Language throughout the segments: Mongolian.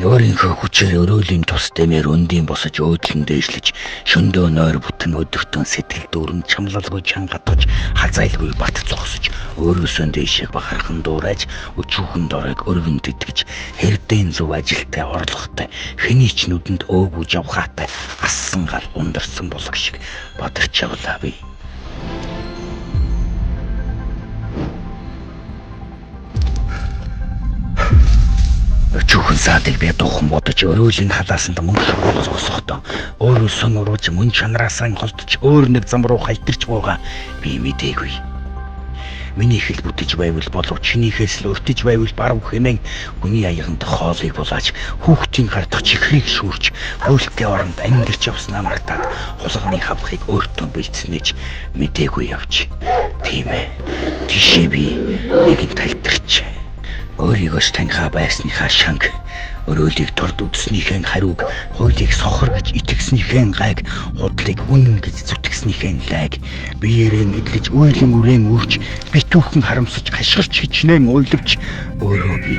Өөрийнхөө хүчээр өрөөлийн тус дэмээр өндийн босож өөдлөн дээшлэж шөндөө нойр бүтэн өдөртөн сэтгэл дүүрэн чамлалгүй чангатгаж хазайлгүй бат зогсож өөрөөсөө дээшээ бахархан дуурайж өчүүхэн доройг өргөн тэтгэж хэрдэн зөв ажилтай орлоготой хэний ч нүдэнд өөгүй явхаатай ассан гал ундарсан булаг шиг бадарч явлаа би. Өчүүхэн саадыг би дуухан бодож өрөөлийн халаасанд мөнгө зогсохдоо өөрөөсөө нурууж мөн чанараасаа холдож өөр нэг зам руу хайтарч байгаа би мэдээгүй. Миний хэл бүтэж байвал болов чинийхээс л өртөж байвал баруун хэмээн хүний аяганд хоолыг булааж хүүхдийн гардах чихрийг шүүрч хөлтийн оронд амьдарч явснаа мартаад хулганы хавхыг өөртөө бэлдснэж мэдээгүй явж. Тийм ээ. Тийшээ би нэгэн талтарч өөрийгөө таньхаа байсныхаа шанг өрөөлийг турд үдснийхэн хариуг хуулийг сохор гэж итгэснийхэн гайг худлыг үнэн гэж зүтгэснийхэн лайг биеэрээ нэглэж үйлэн үрээн үрж битүүхэн харамсаж хашгирч хичнээн уйлвч өөрөө би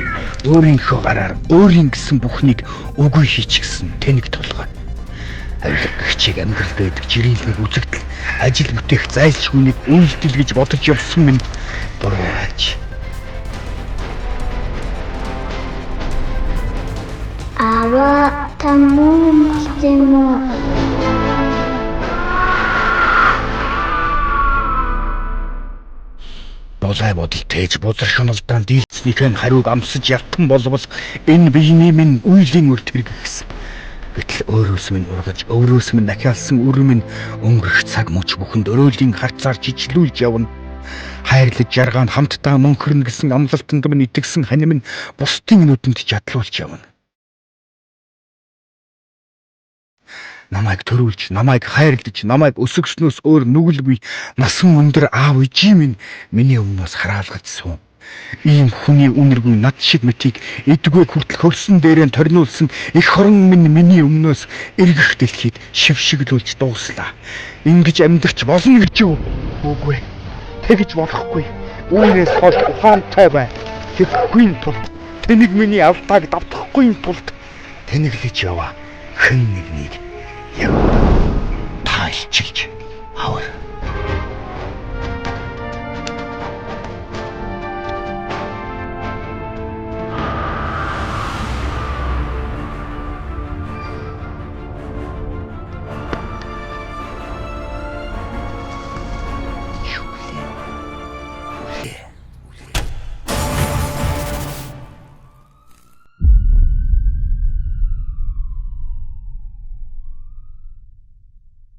өөрийнхөө гараар өөрийн гэсэн бүхнийг үгүй хийчихсэн тэнэг толгой авилгагчийг амьдрал байдаг жирийн үзэгдэл ажил бүтээх зайлшгүйнийг үйлдэл гэж бодож явсан минь буруу аж. Ава тамун болтимо. Болай бодол тээж бузар шуналдаан дийлцнийхэн хариуг амсаж явтан болбол энэ биений минь үйлийн үр тэргэгсэн. Гэтэл өөрөөс минь ургаж өөрөөс минь дахиалсан үр минь өнгөрөх цаг мөч бүхэнд өрөөлийн харцаар жижлүүлж явна. Хайрлаж жаргаанд хамтдаа мөнхөрнө гэсэн амлалтанд минь итгэсэн хань минь бусдын нүдэнд чадлуулж явна. Намайг төрүүлж, намайг хайрлаж, намайг өсгснөөс өөр нүгэлгүй насан өндөр аав ижи минь миний өмнөөс хараалгаж суун. Ийм хүний үнэргүй над шиг мэтийг эдгүй хүртэл хөрсөн дээрээ торниулсан их хорон минь миний өмнөөс эргэх дэлхийд шившиглүүлж дууслаа. Ингэж амьдрч болно гэж юу? Үгүй. Тэгж болохгүй. Үүнээс хойш ухаантай бай. Тэгэхгүй тул тэнийг миний авдааг давтахгүй тулд тэнэглэж яваа. Хэн нэгнийг яг таалчилж аваа.